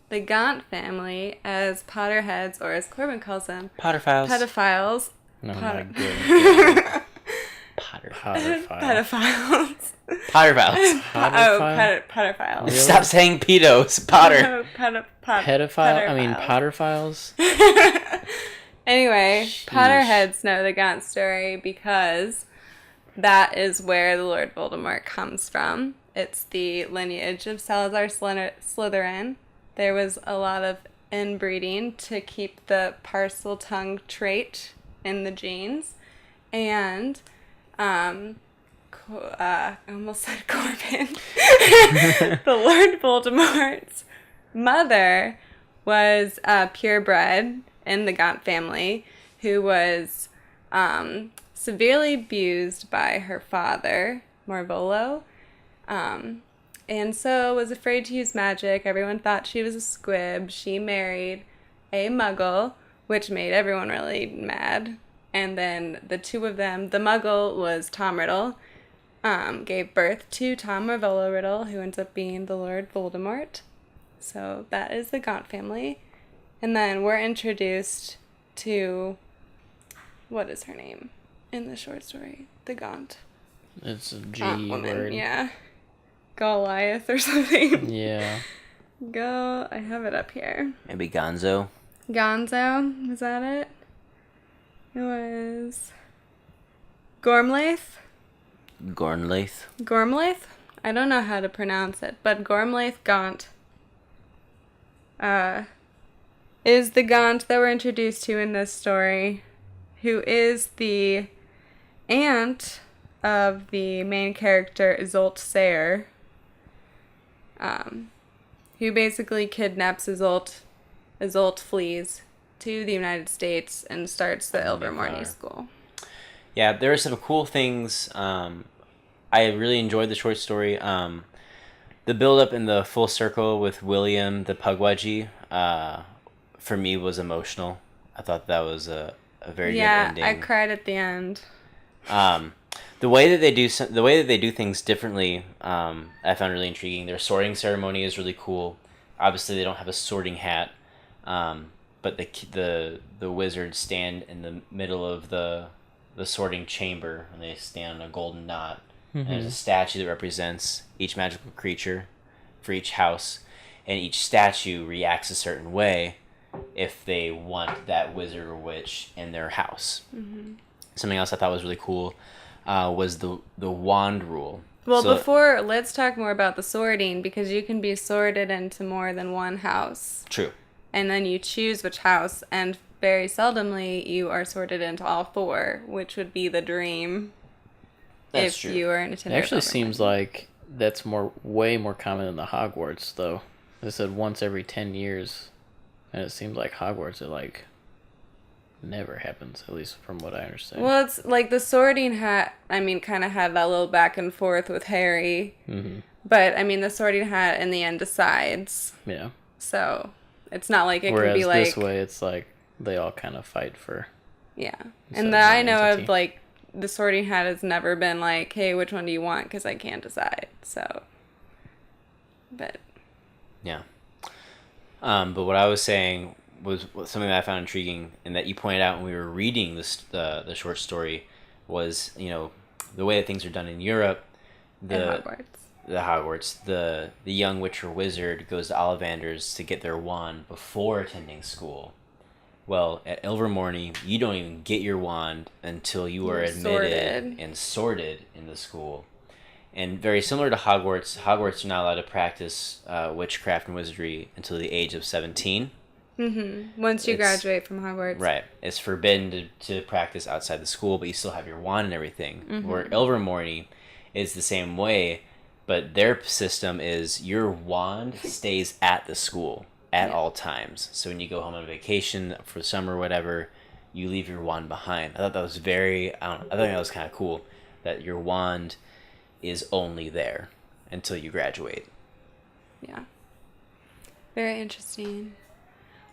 The Gaunt family, as Potterheads, or as Corbin calls them, Potterfiles. pedophiles. No, Potter- my goodness. Potter. Pedophiles. Potterfiles. Potterfiles. Really? Stop saying pedos. Potter. Pedophile? I mean, Potterfiles? Anyway, Sheesh. Potterheads know the Gaunt story because that is where the Lord Voldemort comes from. It's the lineage of Salazar Slytherin. There was a lot of inbreeding to keep the parcel tongue trait in the genes. And, I almost said Corbin. The Lord Voldemort's mother was purebred in the Gaunt family, who was severely abused by her father, Morvolo, and so was afraid to use magic. Everyone thought she was a squib. She married a muggle, which made everyone really mad. And then the two of them, the muggle was Tom Riddle, gave birth to Tom Marvolo Riddle, who ends up being the Lord Voldemort. So that is the Gaunt family. And then we're introduced to, what is her name in the short story? The Gaunt. It's a G woman, word. yeah. Goliath or something. Yeah. I have it up here. Maybe Gonzo. Gonzo, was that it? It was Gormlaith? Gormlaith. Gormlaith? I don't know how to pronounce it, but Gormlaith Gaunt is the Gaunt that we're introduced to in this story, who is the aunt of the main character, Isolde Sayre, who basically kidnaps Isolde. Isolde flees to the United States and starts the Ilvermorny school. Yeah, there are some cool things. I really enjoyed the short story. The build-up in the full circle with William the Pugwudgie, for me, was emotional. I thought that was a very good ending. Yeah, I cried at the end. The way that they do things differently, I found really intriguing. Their sorting ceremony is really cool. Obviously, they don't have a sorting hat, but the wizards stand in the middle of the sorting chamber, and they stand on a golden knot. Mm-hmm. And there's a statue that represents each magical creature for each house, and each statue reacts a certain way if they want that wizard or witch in their house. Mm-hmm. Something else I thought was really cool was the wand rule. Well, let's talk more about the sorting, because you can be sorted into more than one house. True. And then you choose which house, and very seldomly you are sorted into all four, which would be the dream. That's if true. You are in a It actually seems like that's way more common than the Hogwarts, though. They said once every 10 years, and it seems like Hogwarts, it never happens, at least from what I understand. Well, it's like the sorting hat, kind of had that little back and forth with Harry. Mm-hmm. But, the sorting hat in the end decides. Yeah. So, it's not like it Whereas can be like... this way, it's like they all kind of fight for... Yeah. So And that I know entity. of, the sorting hat has never been like, hey, which one do you want? Because I can't decide. So, but... Yeah. But what I was saying was something that I found intriguing, and that you pointed out when we were reading the short story, was, the way that things are done in Europe. Hogwarts. The young witch or wizard goes to Ollivanders to get their wand before attending school. Well, at Ilvermorny, you don't even get your wand until you are admitted and sorted in the school. And very similar to Hogwarts, you're not allowed to practice witchcraft and wizardry until the age of 17. Mm-hmm. Once you graduate from Hogwarts. Right. It's forbidden to practice outside the school, but you still have your wand and everything. Mm-hmm. Where Ilvermorny is the same way, but their system is your wand stays at the school at all times. So when you go home on vacation for summer or whatever, you leave your wand behind. I thought that was I think that was kind of cool, that your wand is only there until you graduate. Yeah. Very interesting.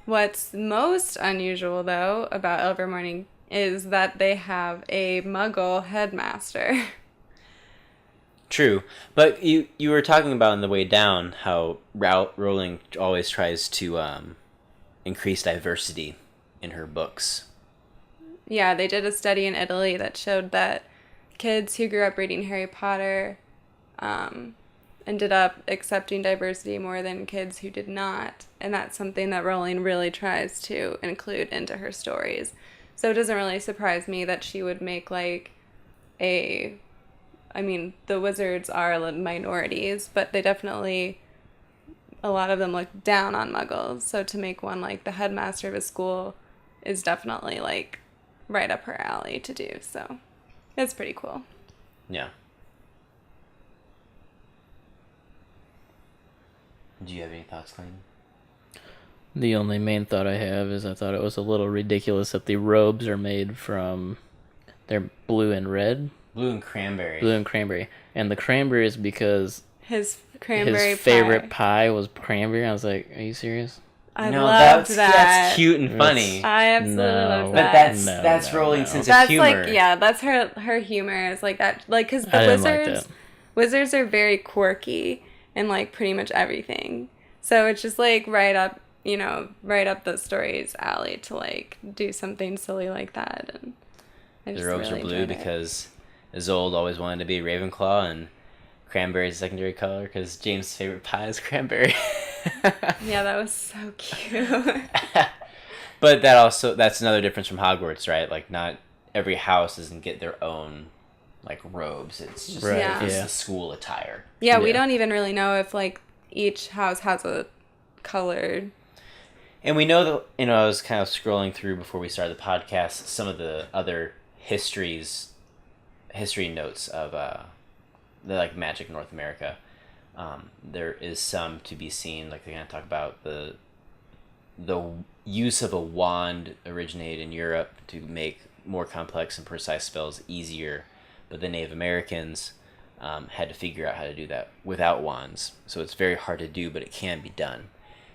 What's most unusual, though, about Ilvermorny is that they have a Muggle headmaster. True, but you were talking about on the way down how Rowling always tries to increase diversity in her books. Yeah, they did a study in Italy that showed that kids who grew up reading Harry Potter ended up accepting diversity more than kids who did not. And that's something that Rowling really tries to include into her stories. So it doesn't really surprise me that she would make like the wizards are minorities, but they definitely, a lot of them look down on muggles. So to make one like the headmaster of a school is definitely like right up her alley to do. So it's pretty cool. Yeah. Do you have any thoughts, Clayton? The only main thought I have is I thought it was a little ridiculous that the robes are made from... They're blue and red? Blue and cranberry. Blue and cranberry. And the cranberry is because His cranberry his favorite pie was cranberry. I was like, are you serious? I loved that. That's cute and funny. I absolutely loved But that. that's Rowling's sense of That's humor. like, yeah, that's her humor is like that. Like, because I didn't like that. Wizards are very quirky and like pretty much everything. So it's just like right up the story's alley to like do something silly like that. And I just the robes really are blue enjoyed it. because Isolde always wanted to be Ravenclaw, and cranberry is a secondary color because James' favorite pie is cranberry. Yeah, that was so cute. But that's another difference from Hogwarts, right? Like, not every house doesn't get their own like robes. It's just Right, yeah. the school attire. Yeah, we don't even really know if like each house has a color. And we know that, I was kind of scrolling through before we started the podcast some of the other history notes of the like Magic North America. There is some to be seen, like they're going to talk about the use of a wand originated in Europe to make more complex and precise spells easier, but the Native Americans had to figure out how to do that without wands. So it's very hard to do, but it can be done.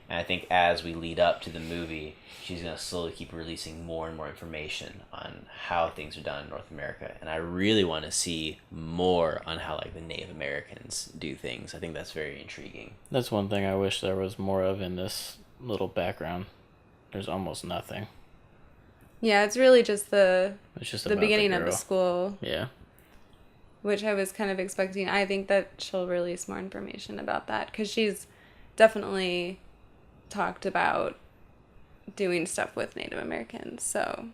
And I think as we lead up to the movie, she's going to slowly keep releasing more and more information on how things are done in North America. And I really want to see more on how like the Native Americans do things. I think that's very intriguing. That's one thing I wish there was more of in this little background. There's almost nothing. Yeah, it's really just the beginning of the girl. school. Yeah. Which I was kind of expecting. I think that she'll release more information about that because she's definitely talked about doing stuff with Native Americans. So,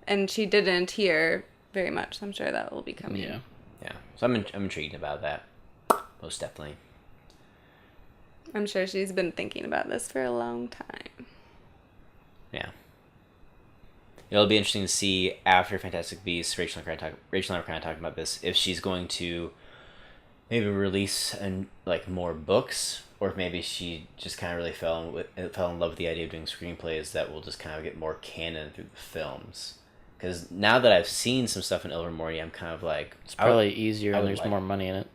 and she didn't here very much. So I'm sure that will be coming. Yeah. Yeah. So I'm intrigued about that. Most definitely. I'm sure she's been thinking about this for a long time. Yeah. It'll be interesting to see after Fantastic Beasts. Rachel and I were kind of talking about this. If she's going to maybe release more books, or if maybe she just kind of really fell in love with the idea of doing screenplays that will just kind of get more canon through the films. Because now that I've seen some stuff in Ilvermorny, I'm kind of like... It's probably easier and there's more money in it.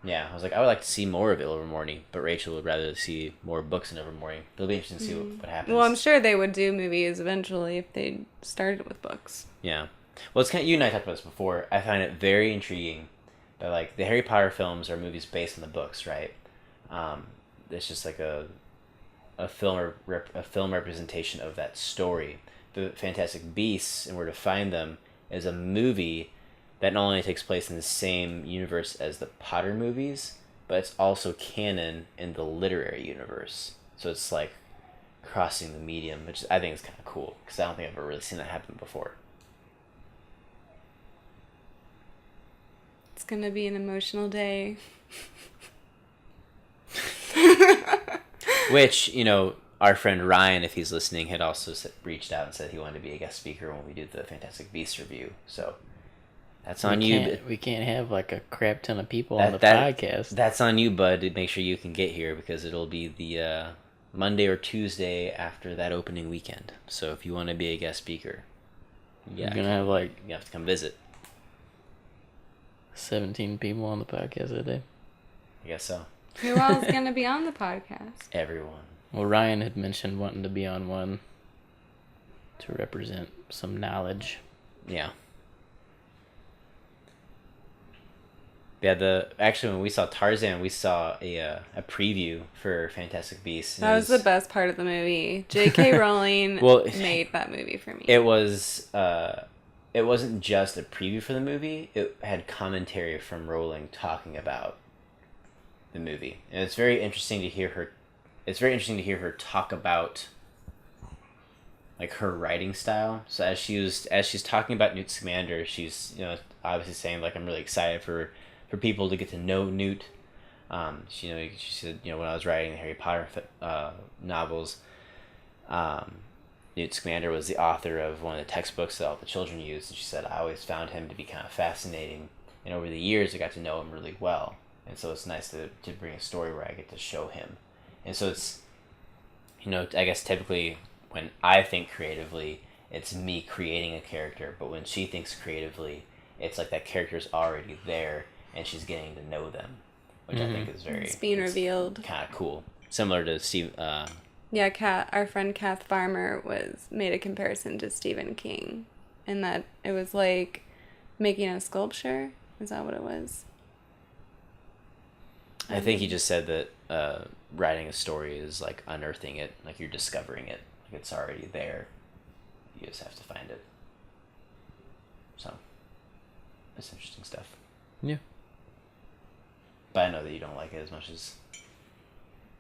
Yeah, I was like, I would like to see more of Ilvermorny, but Rachel would rather see more books in Ilvermorny. It'll be interesting to see what happens. Well, I'm sure they would do movies eventually if they started with books. Yeah. Well, it's kind of, you and I talked about this before. I find it very intriguing that, like, the Harry Potter films are movies based on the books, right? It's just like a film representation of that story. The Fantastic Beasts, and Where to Find Them, is a movie that not only takes place in the same universe as the Potter movies, but it's also canon in the literary universe. So it's like crossing the medium, which I think is kind of cool, because I don't think I've ever really seen that happen before. It's going to be an emotional day. Which, our friend Ryan, if he's listening, had also reached out and said he wanted to be a guest speaker when we do the Fantastic Beasts review. So that's on you. We can't have like a crap ton of people on the podcast. That's on you, bud, to make sure you can get here, because it'll be the Monday or Tuesday after that opening weekend. So if you want to be a guest speaker, you're gonna have you have to come visit. 17 people on the podcast that day. I guess so. Who else is going to be on the podcast? Everyone. Well, Ryan had mentioned wanting to be on one to represent some knowledge. Yeah. Yeah, actually when we saw Tarzan, we saw a preview for Fantastic Beasts. That was the best part of the movie. J.K. Rowling made that movie for me. It was it wasn't just a preview for the movie. It had commentary from Rowling talking about the movie, and it's very interesting to hear her. It's very interesting to hear her talk about like her writing style. So as she's talking about Newt Scamander, she's obviously saying like I'm really excited for people to get to know Newt. She said when I was writing the Harry Potter novels, Newt Scamander was the author of one of the textbooks that all the children used, and she said I always found him to be kind of fascinating, and over the years I got to know him really well, and so it's nice to bring a story where I get to show him, and so it's I guess typically when I think creatively it's me creating a character, but when she thinks creatively it's like that character's already there and she's getting to know them, which I think is it's being revealed, kind of cool, similar to Steve. Our friend Kath Farmer made a comparison to Stephen King, in that it was like making a sculpture. Is that what it was? I think he just said that writing a story is like unearthing it, like you're discovering it, like it's already there. You just have to find it. So, that's interesting stuff. Yeah. But I know that you don't like it as much as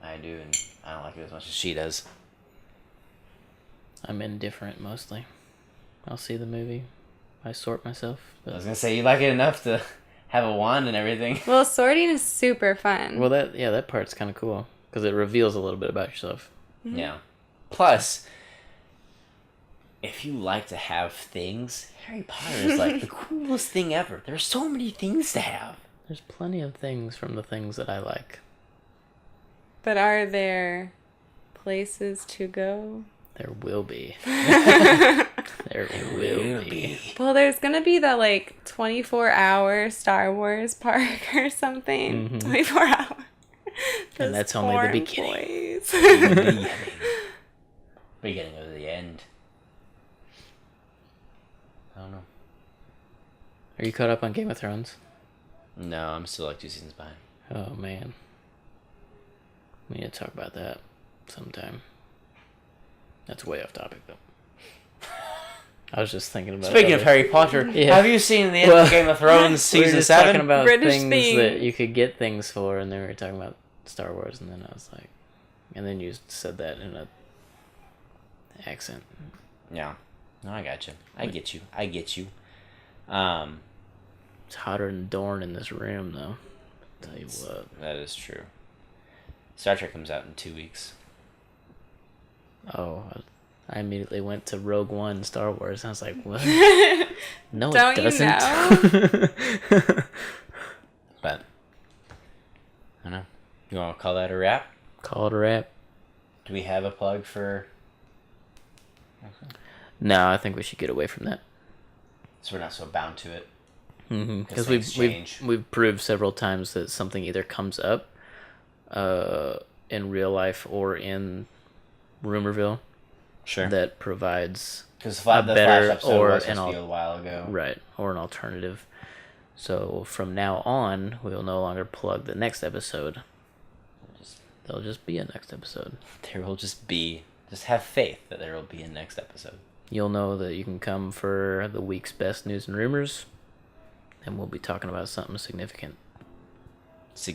I do, and I don't like it as much as she does. I'm indifferent mostly. I'll see the movie. I sort myself. But... I was gonna say you like it enough to have a wand and everything. Well, sorting is super fun. Well, that part's kind of cool because it reveals a little bit about yourself. Mm-hmm. Yeah. Plus, if you like to have things, Harry Potter is like the coolest thing ever. There's so many things to have. There's plenty of things from the things that I like. But are there places to go? There will be. There will be. Well, there's going to be the 24-hour Star Wars park or something. Mm-hmm. 24 hours. And that's only the beginning. Beginning of the end. I don't know. Are you caught up on Game of Thrones? No, I'm still 2 seasons behind. Oh, man. We need to talk about that sometime. That's way off topic, though. I was just thinking about... Speaking of Harry Potter, yeah. Have you seen the end of Game of Thrones season 7? We were just talking about British things theme. that you could get things for, and then we were talking about Star Wars, and then I was like... And then you said that in a accent. Yeah. No, I got you. I get you. It's hotter than Dorne in this room, though. I'll tell you what. That is true. Star Trek comes out in 2 weeks. Oh, I immediately went to Rogue One, Star Wars. I was like, what? No, Don't it doesn't. But, I don't know. You want to call that a wrap? Call it a wrap. Do we have a plug for... No, I think we should get away from that. So we're not so bound to it. Because things we've proved several times that something either comes up in real life or in Rumorville. Sure. That provides because a the better Flash episode or was supposed to be a while ago. Right, or an alternative. So from now on, we will no longer plug the next episode. There'll just be a next episode. There will just be... Just have faith that there will be a next episode. You'll know that you can come for the week's best news and rumors, and we'll be talking about something significant. So,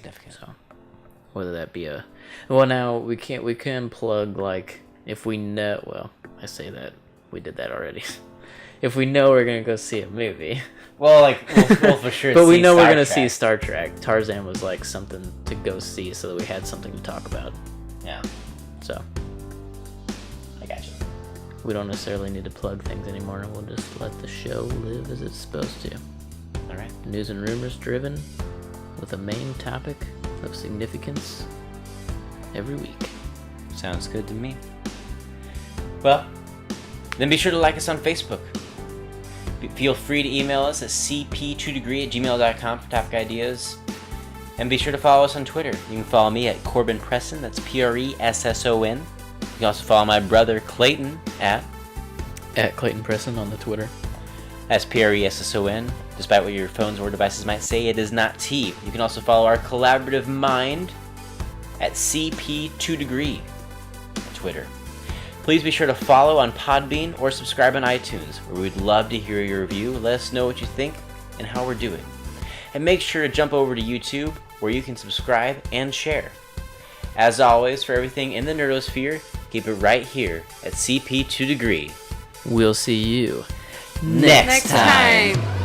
whether that be a... Well, now, we can plug, if we know... Well, I say that. We did that already. If we know we're going to go see a movie... Well, we'll for sure but we know we're going to Trek. see Star Trek. Tarzan was, something to go see so that we had something to talk about. Yeah. So... I got you. We don't necessarily need to plug things anymore. We'll just let the show live as it's supposed to. All right. News and rumors driven with a main topic of significance every week. Sounds good to me. Well, then be sure to like us on Facebook. Feel free to email us at cp2degree@gmail.com for topic ideas. And be sure to follow us on Twitter. You can follow me at Corbin Presson. That's Presson. You can also follow my brother Clayton at Clayton Presson on the Twitter. That's Presson. Despite what your phones or devices might say, it is not T. You can also follow our collaborative mind at CP2degree Twitter. Please be sure to follow on Podbean or subscribe on iTunes, where we'd love to hear your review. Let us know what you think and how we're doing. And make sure to jump over to YouTube, where you can subscribe and share. As always, for everything in the nerdosphere, keep it right here at CP2 Degree. We'll see you next time.